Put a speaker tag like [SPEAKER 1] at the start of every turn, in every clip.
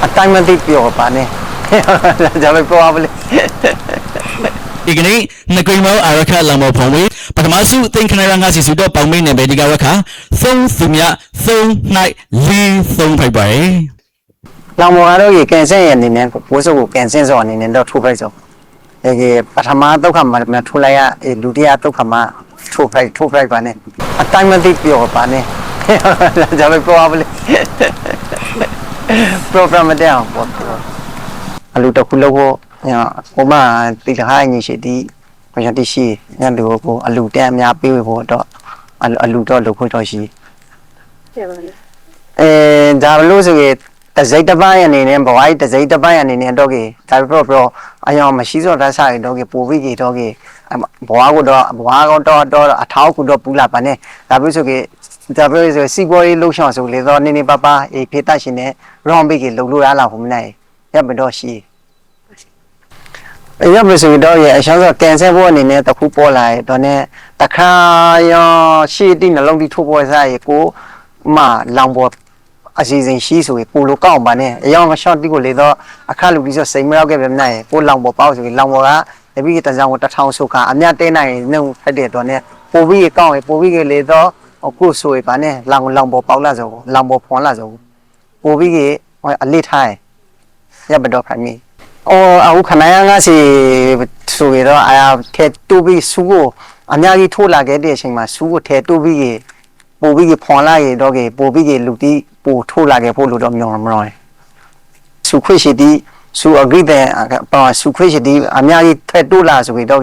[SPEAKER 1] အတိုင်းမသိပြောပါနဲ့ဒါပဲပြောပါလေ
[SPEAKER 2] ဒီကနေ့နဂိမောအာရခလောင်မောဖုံဝေးပထမစုသင်္ခဏရငါစီစုတော့ပေါင်မိနေပဲဒီကရခသုံးစုမြသုံး၌လေးသုံးဖိုက်ပါရဲ့
[SPEAKER 1] လောင်မောကတော့ရေကန်ဆင်းရအနေနဲ့ဘိုးစုပ်ကိုကန်ဆင်းစောအနေနဲ့တော့ထိုးဖိုက်စောဒီပထမဒုက္ခမှာထိုးလိုက်ရလူတရားဒုက္ခမှာထိုးဖိုက်ပါနဲ့အတိုင်းမသိပြောပါနဲ့ဒါပဲပြောပါလေ program တဲ့အောင်ပေါ့အလူတစ်ခုလောက်ကိုဟိုမှာတိတခိုင်းနေရှိသည်ဘာသာတရှိညလူကိုအလူတန်းအများပေးဖို့တော့အလူတော့လုပ်ဖို့တော့ရှိဒါလို့ဆိုရင်တစိတ်တစ်ပိုင်းအနေနဲ့ဘဝကြီးတစိတ်တစ်ပိုင်းအနေနဲ့တော့ကြီးဒါပြောအယောမရှိစောတတ်ဆိုင်တော့ကြီးပို့ပြီးကြီးတော့ကြီးဘဝကတော့အထောက်ကူတော့ပူလာပါနဲ့ဒါပြောဆိုရင်ဒါပြောဆိုစီပေါ်ရေးလှုပ်ရှောင်ဆိုလေတော့နေနေပါပါဖေးတတ်ရှင်နဲ့ round ပြီးကြီးလှုပ်လို့ရလာဖို့မနိုင်ရမတော့ရှိရမဆိုတော့ရအရှောင်းဆိုကန်ဆယ်ဖို့အနေနဲ့တခုပေါ်လာတော့နဲ့တခါရောရှေ့တိနှလုံးတိထိုးပေါ်စားရေကိုမှလောင်ပေါ်အစီအစဉ်ရှိဆိုရင်ပိုလိုကောက်ပါနဲ့အယောင်ရှော့တိကိုလေတော့အခါလူပြီးဆိုစိတ်မရောက်ခဲ့ပြမနိုင်ကိုလောင်ပေါ်ပေါ့ဆိုရင်လောင်ပေါ်ကတပိတစောင်းကို1000ဆုခါအမြတ်တဲနိုင်နှုတ်ဖက်တဲ့တော့နဲ့ပိုပြီးကောက်ရင်ပိုပြီးလေတော့ကိုဆိုရင်ပါနဲ့လောင်ပေါ်ပေါက်လာဆိုလောင်ပေါ်ဖွန်လာဆိုပိုပြီးအလေးထားရမတော့ခိုင်မီအခုခဏငါစီဆိုရတော့ထဲတူပြီးစူးကိုအများကြီးထိုးလာခဲ့တဲ့အချိန်မှာစူးကိုထဲတူပြီးပိုပြီးဖွန်လာရတော့ပိုပြီးလူတီပိုထိုးလာခဲ့ဖို့လို့တော့မျောမလို့စူခွေရှိတီစူအဂိတဲ့စူခွေရှိတီအများကြီးထဲတိုးလာဆိုပြီးတော့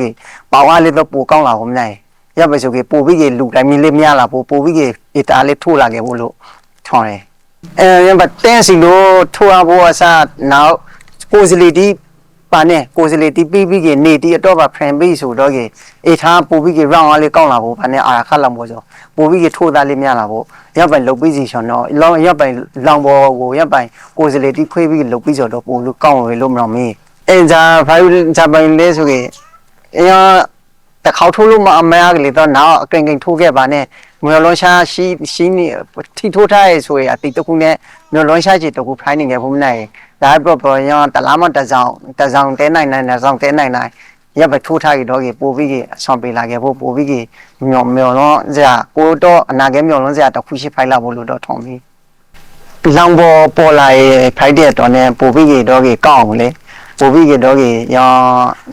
[SPEAKER 1] ပေါအားလေးတော့ပိုကောင်းလာဖို့မနိုင်ရပါဆိုပိုပြီးလူတိုင်းမင်းလေးများလာပိုပြီးအတားလေးထိုးလာခဲ့ဖို့လို့ထောင်းတယ်ရပါတင်းစီလို့ထိုးရဖို့အစားနောက်ကိုစလီတီပါနဲ့ကိုစလီတီပြီးနေတီအတော့ပါ friend ပြီးဆိုတော့အေထားပိုပြီး round အားလေးကောင်းလာဖို့ဗာနဲ့အာခတ်လောက်ပေါ့ဆိုပိုပြီးထိုးသားလေးများလာဖို့ရပ်ပိုင်လုတ်ပြီးစီချောင်းတော့ရပ်ပိုင်လောင်ပေါ်ကိုရပ်ပိုင်ကိုစလီတီခွေးပြီးလုတ်ပြီးဆိုတော့ပိုလို့ကောင်းရလို့မလို့မင်းဂျာဖိုင်ဂျာပိုင်လေးဆိုတခေါထိုးလို့မရကလေးတော့နောက်အကင်ထိုးခဲ့ပါနဲ့မျိုးလုံးရှာရှိနေထိထိုးထားရဆိုရင်အတိတခုနဲ့မျိုးလုံးရှာချစ်တခုဖိုင်းနေခဲ့ဖို့မနိုင်ဒါပေါ်ရောတလားမတစောင်းတဲနိုင်ဆောင်တဲနိုင်ရပ်ပဲထိုးထားကြတော့ပိုပြီးအဆောင်ပေးလာခဲ့ဖို့ပိုပြီးမျောလုံးစရာကိုတော့အနာကဲမျောလုံးစရာတခုရှိဖိုင်လာဖို့လို့တော့ထုံပြီးလောင်ပေါ်လာဖိုက်တဲ့တော့နဲ့ပိုပြီးတော့ကောက်အောင်လေပိုပြီးတော့ရော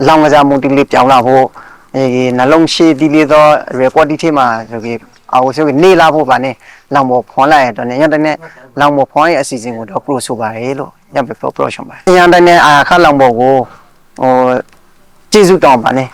[SPEAKER 1] လောင်ကစားမှုတိလေးပြောင်းလာဖို့နှလုံးရှိတီးလေးတော့ record ဒီထဲမှာဆိုပြီးအော်ဆိုနေလာဖို့ပါနဲ့လောင်ပေါ်ဖွန်လိုက်ရတော့ညတဲ့နဲ့လောင်ပေါ်ဖွန်ရဲ့အစီအစဉ်ကိုတော့ pro ဆိုပါရဲ့လို့ညပဲ pro ရှုံးပါညတဲ့နဲ့အခါလောင်ပေါ်ကိုကျေးဇူးတောင်းပါနဲ့